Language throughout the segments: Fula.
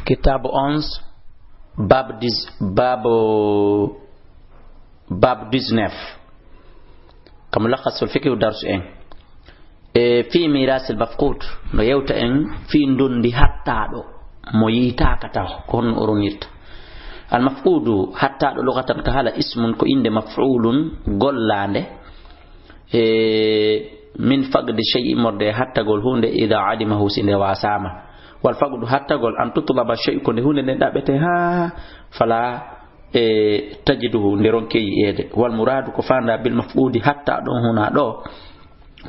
كتاب 11 باب 19 كملخص الفقه ودرس في ميراث المفقود no yewta en fi ndondi hattado mo yitaakata kon oronirta al mafqudu hattado lugatan ka hala ismun ko inde maf'ulun gollande min faqdi shay'in morde hattagol hunde ida adimahu sinde wasama wal faqdu hattagol an tutlaba shay'un ko hunde den dabete ha fala tajiduhu nderonke yede wal muradu ko fanda bil mafqudi hatta don huna do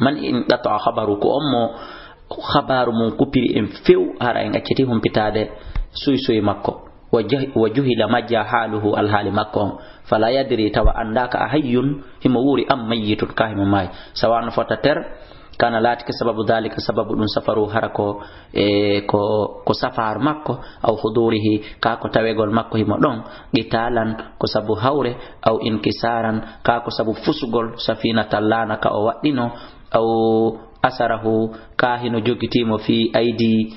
man in data khabaru ko ommo khabaru mun kupiri en few ara en acceti hum pitade suy makko wajuhila majja haluhu al hali makko fala yadri tawa andaka ahayyun himo wuri am mayyitun kahima may sawan fatater kana latika sababu dhalika sababu dun safaru harako ko safar makko aw hudurihi ka ko tawegol makko himo don gitalan ko sabu hawre aw inkisaran ka ko sabu fusugol safina tallana ka o waddino aw asarahu ka hino jogitimo fi aidi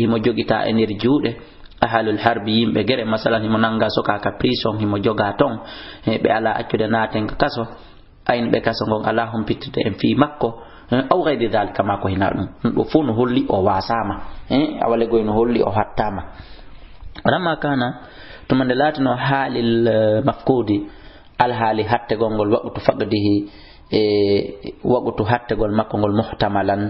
himo jogita enir juude ahalul harbi yimbe gere masalan himo nanga soka ka prison himo joga ton be ala accude naten kaso ayin be kaso gon ala hum pittide en fi makko aw ghayri dhalika ma ko hinadum do funu holli o wasama awale goyno holli o hattama ramma kana to man latino halil mafqudi al hali hatte gongol waqtu faqdihi waqtu hatte gol makko gol muhtamalan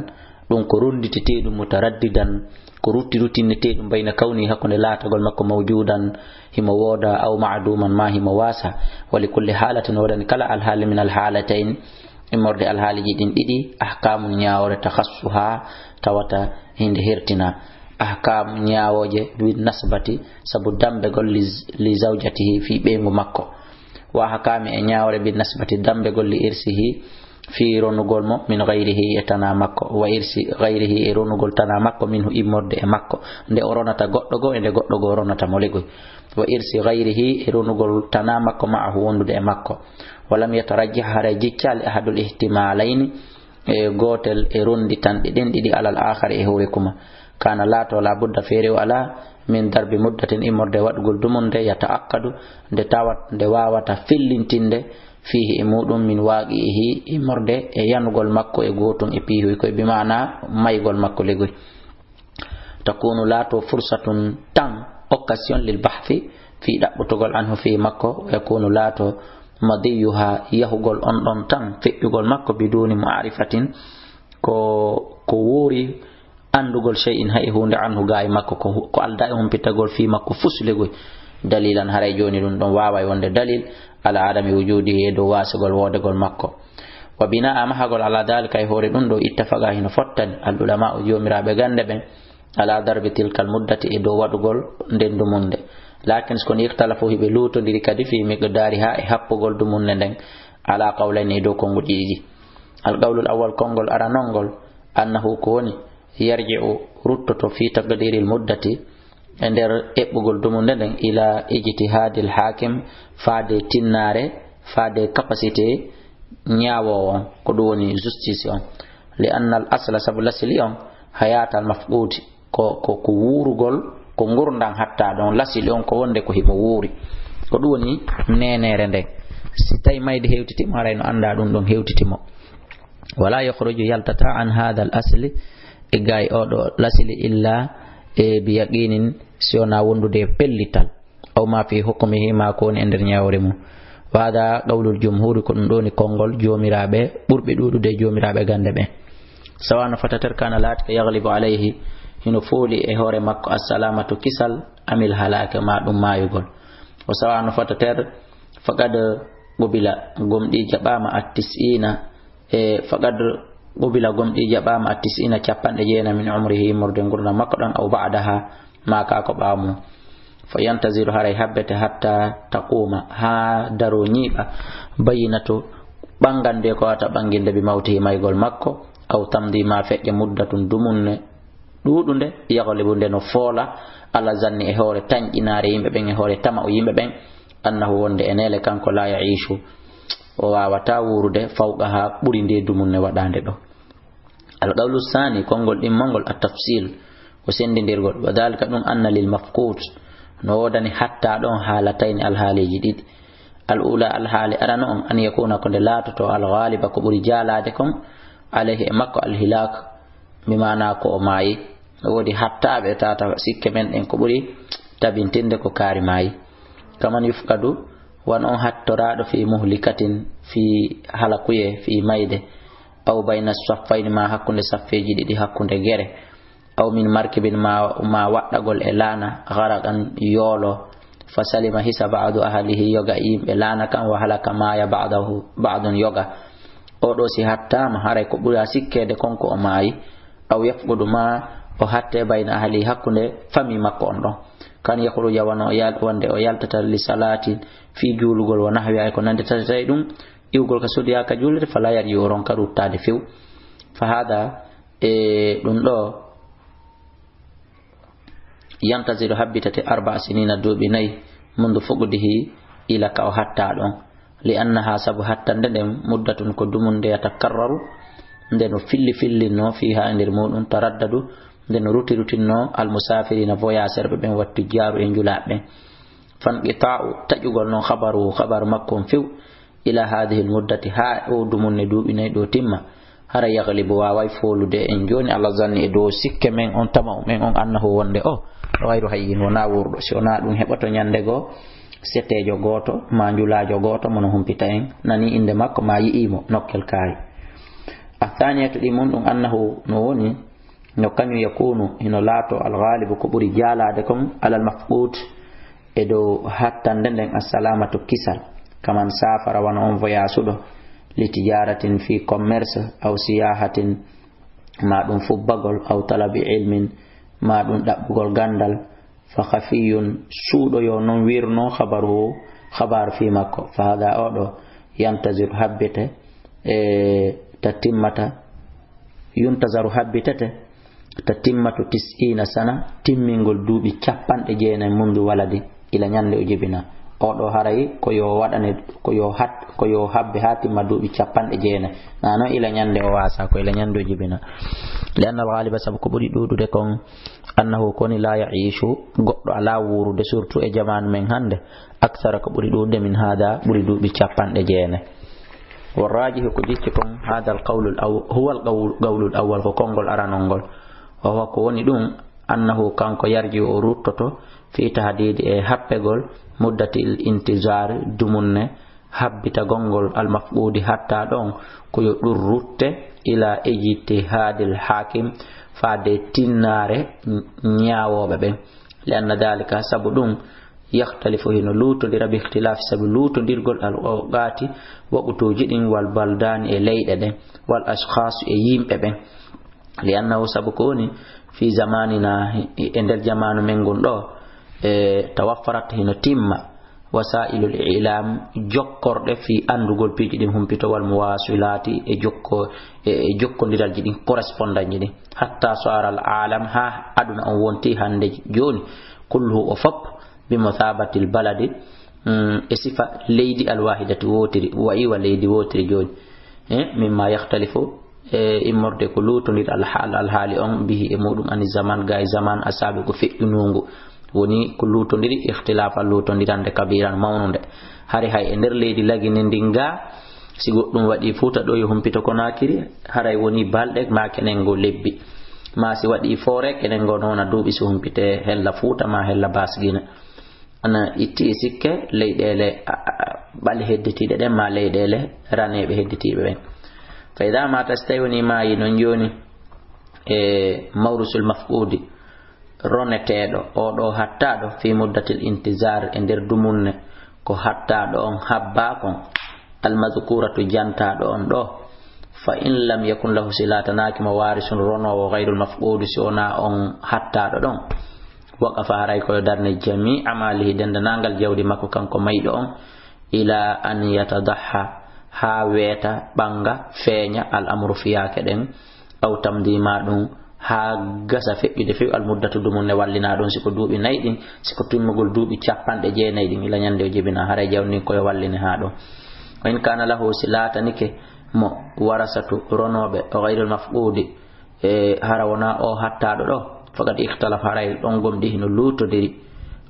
dum ko runditete dum mutaraddidan ko rutinete dum bayna kawni hakkunde latagol makko mawjudan himo woda aw ma'duman ma himo wasa wali kulli halatin wadani kala al hali min al halatayn imorde al haliji din didi ahkamu nyaawore takhassuha tawata hinde hertina ahkamu nyaawoje bi nasbati sabu dambe gol li zawjatihi fi bengo makko wa hakami e nyaawore bi nasbati dambe gol li irsihi fi ronugol mo min ghayrihi etana makko wa irsi ghayrihi e ronugol tana makko minhu imorde e makko nde oronata goddo go e nde goddo go oronata mo lego wa irsi ghayrihi e ronugol tana makko ma'ahu wondude e makko walam yatarajjah hara jiccal ahadul ihtimalaini e gotel e rondi tan diden didi alal akhar e hore kuma kana lato la budda fere wala min darbi muddatin imorde wadgol dumunde yataakkadu de tawat de wawata fillintinde fihi imudum min waqihi imorde e yanugol makko e gotum e pihi ko bi maana maygol makko legoy takunu lato fursatun tan occasion lil bahthi fi dabbutugol anhu fi makko yakunu lato madiyuha yahugol on don tan fe'ugol makko biduni ma'rifatin ko wuri andugol shay'in hay hunde anhu gaay makko ko alda e hum pitagol fi makko fuslegoy dalilan haray joni dum don waaway wonde dalil ala adami wujudi do wasgol wodegol makko wa bina'a mahagol ala dalika ay hore dum do ittafaqa hino fottani al ulama jomirabe gande ben ala darbi tilkal muddati e do wadugol ndendu munde lakin skon ikhtalafu hibe luto diri kadi fi miqdariha e happugol dumunne den ala qawlani do kongudiji al qawlul awwal kongol aranongol annahu koni yarji'u rutto fi taqdiril muddati ender ebbugol dumunde den ila ijtihadil hakim faade tinnare faade capacité nyaawo ko do woni justice on li anna al asla sabul asli on hayat al mafqud ko wurugol ko ngurdan hatta don lasili on ko wonde ko hibo wuri ko do woni nenere den si tay mayde hewtiti maray no anda dum don hewtitimo wala yakhruju yaltata an hadha al asli e gay odo lasili illa e bi yaqinin siona wondude pellital aw ma fi hukmihi ma ko en der nyaawre mu wada qawlul jumhur ko doni kongol jomirabe burbe dudude jomirabe gande be sawana fatatar kana lat ka yaghlibu alayhi hino foli e hore makko assalamatu kisal amil halaka ma dum mayugol o sawana fatatar faqad gobila gomdi jabama at-tisina e faqad gobila gomdi jabama at-tisina capande jeena min umrihi murde gurna makko dan aw ba'daha ma ka ko baamu fayantaziru haray habbete hatta taquma ha daro nyiba bayinatu bangande ko ata banginde bi mawti maygol makko aw tamdi ma feje muddatun dumunne dudunde yaghlibu no fola ala zanni e hore tanjinaare yimbe ben e hore tama o yimbe ben annahu wonde enele kanko la yaishu o wawata wurude fawqaha buri nde dumunne wadande do al qawlu sani kongol dimmongol at tafsil o sendidirgol wadhalika dum anna lil mafqud no wodani hatta don halatayn al haliji didi al ula al hali arano on an yakuna ko de latoto al ghaliba ko buri jalade kon alayhi makko al hilak bimana ko mayi wodi hatta be tata sikke men en ko buri tabintinde ko kari mayi kaman yufkadu wan on hattorado fi muhlikatin fi halakuye fi mayde aw bayna saffayn ma hakkunde saffeji didi hakkunde gere aw min markibin ma waddagol e lana gharaqan yolo fasalima hisa ba'du ahlihi yoga yimbe lana kan wa halaka ma ya ba'dun yoga odo si hatta ma haray ko buri sikkede konko o mayi aw yafqudu ma o hatte bayna ahli hakkunde fami makko on don kan yakhru yawano yal wonde o yaltata li salati fi julugol wa nahwi ay ko nande tatay dum iwgol ka sodiya ka julde fala yar yoron ka ruttade few fa hada dum do yantaziru habitate 4 sinina dubi nay mundu fugudihi ila ka o hatta don li annaha sabu hatta ndem muddatun ko dumunde yatakarraru ndeno filli no fiha indir mudun taraddadu ndeno rutinno al musafirina voyager be ben wattu jaaru e julaabe fan qita'u tajugol non khabar makkum fiw ila hadhihi al muddati ha o dumunne dubi nay do timma hara yaghlibu wa way folude en joni Allah zanni e do sikke men on tama men on annahu wonde o wayru hayyin wona wurdo si ona dum hebato nyande go setejo goto ma julaajo goto mono humpita en nani inde makko ma yiimo nokkel kay athaniyatu dimun dum annahu no woni no kanyu yakunu hino lato al ghalib ko buri jalade kon alal mafqut edo hatta ndenden assalamatu kisal kaman safara wana on voyage do li tijaratin fi commerce aw siyahatin ma dum fubbagol aw talabi ilmin ma dum dabbugol gandal fa khafiyun suudo yo non wirno khabar fi makko fa hada odo yantazir habbete tatimmata yuntazaru habbitete tatimmatu 90 sana timmingol duubi cappande jeena mundu waladi ila nyande o jibina odo haray ko yo wadane ko yo habbe hatima duubi cappande jeena nano ila nyande o wasa ko ila nyando jibina lianna al-ghaliba sabu ko buri dudude kon annahu koni la ya'ishu goddo ala wurude surtout e jaman men hande aksara ko buri dudude min hada buri duubi cappande jeena والراجح كجيتكم هذا القول هو القول الأول فكونغول أرانونغول وهو كوني دون أنه كان يرجع روتوتو في تهديد حبغول مدة الانتظار دمون حبتا غونغول المفقود حتى دون كو روت إلى اجتهاد الحاكم فادي تنار نياو ببن لأن ذلك سبب يختلف هنا لوتو دير باختلاف سبب لوتو ديرغول الاوقات وقتو جدين والبلدان ليدده والاشخاص ييمبه بن لانه سبكوني في زماننا عند الزمان من غوندو توفرت هنا تيم وسائل الاعلام جوكorde في andugol piji dim humpito wal muwasilati e jokko ndiral jidin correspondant jidin hatta sara al alam ha aduna on wonti hande joni kullu ofop بمثابة البلد صفة ليدي الواحدة ووتري وإيوة ليدي ووتري جون مما يختلف إمرد كلوت نير الحال أم به إمودم عن الزمان غاي زمان أسابق في نونغو وني كلوت نير اختلاف اللوت نير عند كبيرا مونون هاري هاي إندر ليدي لغي نندنغا sigo dum wadi futa do yo humpito ko nakiri haray woni balde ma kenengo lebbi ma si wadi fore kenengo nona dubi so humpite hella futa ma hella basgina ana itti sikke leydele bal hedditiide den ma leydele ranebe hedditibe ben fa idha ma tastayni ma yinon joni mawrusul mafqudi ronetedo odo hattado fi muddatil intizar e der dumunne ko hattado on habba kon al madhkuratu jantado on do fa in lam yakun lahu silatanaki mawarisun rono wa ghayrul mafqudi sona on hattado don waqafa haray ko darne jami amalihi dendangal jawdi makko kanko maydo on ila an yatadahha ha weta banga feenya al amru fiyake den aw tamdima dum ha gasa febbide fi al muddatu dumunne wallina don siko duubi naydin siko tummugol duubi cappande jeenaydin ila nyande o jibina haray jawni ko walline ha do in kana lahu silatanike mo warasatu ronobe ghayrul mafqudi harawna o hatta do faqad ikhtalafa haray ɗon gomɗi hino lutodiri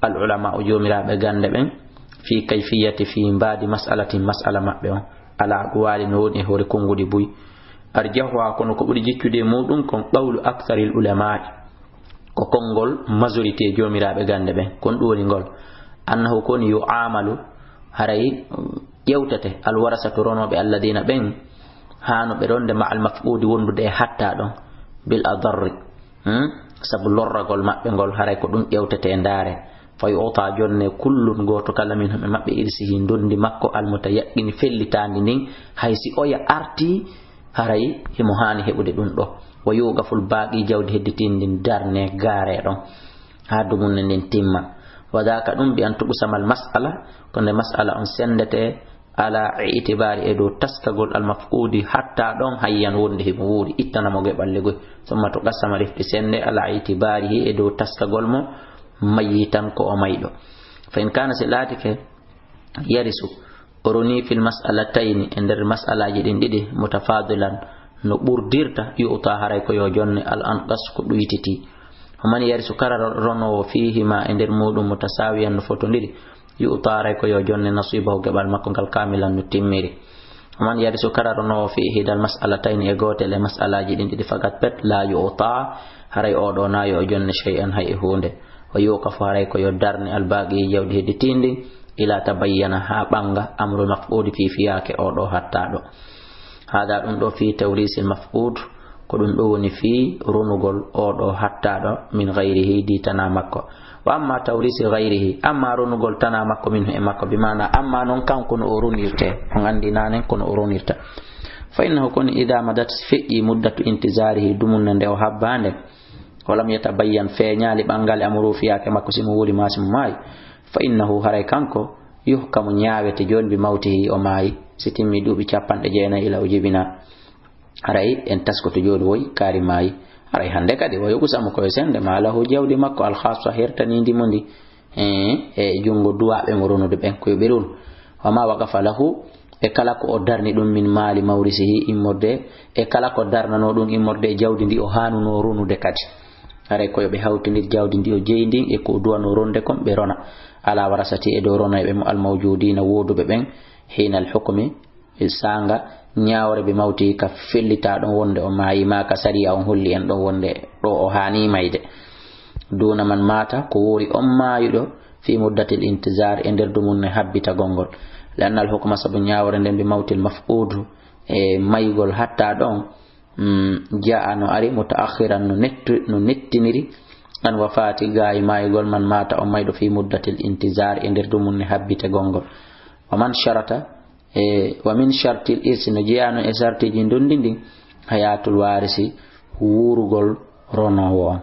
al ulama o jomiraɓe gande ɓen fi kayfiyati fi mbadi mas'alatin mas'ala maɓɓe on ala aqwali no woni hore konngudi buy arjahuha kono ko ɓuri jiccude muɗum kon qawlu aktharil ulama'i ko konngol majorité jomiraɓe gande ɓen kon ɗum woni ngol annahu koni yu'amalu haray ƴewtete alwarasatu ronoɓe alladina ɓen hano ɓe ronde ma almafqudi wondude e hatta ɗon bil adarri sabu lorragol maɓɓe ngol haray ko ɗum ƴewtete e ndaare fa yu'ta jonne kullun goto kala min hoɓe maɓɓe irsihi dondi makko almutayaqqini fellitandi ndin haysi oya arti haray himo hani heɓude ɗum ɗo wa yugaful baaqi jawdi hedditindi darne gaare ɗon ha dumunne nden timma wadaka ɗum bi an tuɓusamal mas'ala konde mas'ala on sendete ala itibari e dow taskagol almafqudi hatta ɗon hayyan wonde himo wuuri ittanamo geɓalle goy summa to qasama refti sende ala itibarihi e dow taskagol mo mayi tan ko o mayɗo fa in kana si laatike yarisu oroni fil mas'alatayni e nder mas'alaji ɗin ɗiɗi mutafadilan no ɓurdirta yu'ta haray ko yo jonne al anqas ko ɗuytiti homani yarisu kara ronowo fihima e nder muɗum mutasawiyan no fotodiri yu'ta haray ko yo jonne nasibahu geɓal makko ngal kamilan no timmiri homan yarisu kara ronowo fihi dal mas'alatayni e gotel e mas'alaji ɗin ɗiɗi fakat pet la yu'ta haray oɗo na yo jonne shay'an hay e hunde o yuqafu haray ko yo darne albaqi jawdi hedditindi ila tabayyana ha ɓanga amrul mafqudi fi fiyake oɗo hatta ɗo hada ɗum ɗo fi tawrisil mafqud ko ɗum ɗo woni fi runugol oɗo hatta ɗo min ghayrihi di tana makko wa amma tawrisi ghayrihi amma runugol tana makko min e makko bimana amma non kanko no o runirte on andi nanen kono o runirta fa innahu koni ida madat fi'i muddatu intizarihi dumunne nde o habbande walam yatabayyan feñali ɓangal amru fiyake makko simo wuli masimo maayi fa innahu haray kanko yuhkamu ñaawete joni bi mawtihi o maayi si timmi duuɓi 90 ila o jibina haray en taskoto joni woyi kaari maayi haray hande kadi o yoɓusamo koye sende ma lahu jawdi makko alkhassa hertanindimo ndi e jungo duwaɓe mo ronude ɓen koye ɓerun wama waqafa lahu e kala ko o darni ɗum min maali mawrisihi immorde e kala ko darnano ɗum immorde e jawdi ndi o hanuno ronude kadi haray koyo ɓe hawtindir jawdi ndi o jeyndin e ko duwano ronde kon ɓe rona ala warasati e dow ronoyɓe mo almawjudina woduɓe ɓen hina alhukmi sanga ñawre ɓe mawti ka fellita ɗon wonde o maayi ma ka sariya on holli en ɗon wonde ɗo o hani mayde duna man mata ko wori on maayuɗo fi muddatil intizar e nder dumunne habbita gongol lanna alhukma sabu ñawre nden ɓe mawtil mafqudu e maygol hatta ɗon jaa no ari mutaakhiran no nettiniri an wafati gayi maygol man mata o mayɗo fi muddatil intizar e nder dumunne habbite gongol waman sharata wa min shartil irsi no jeyano e sartiji dondindin hayatul warisi wurugol ronowo on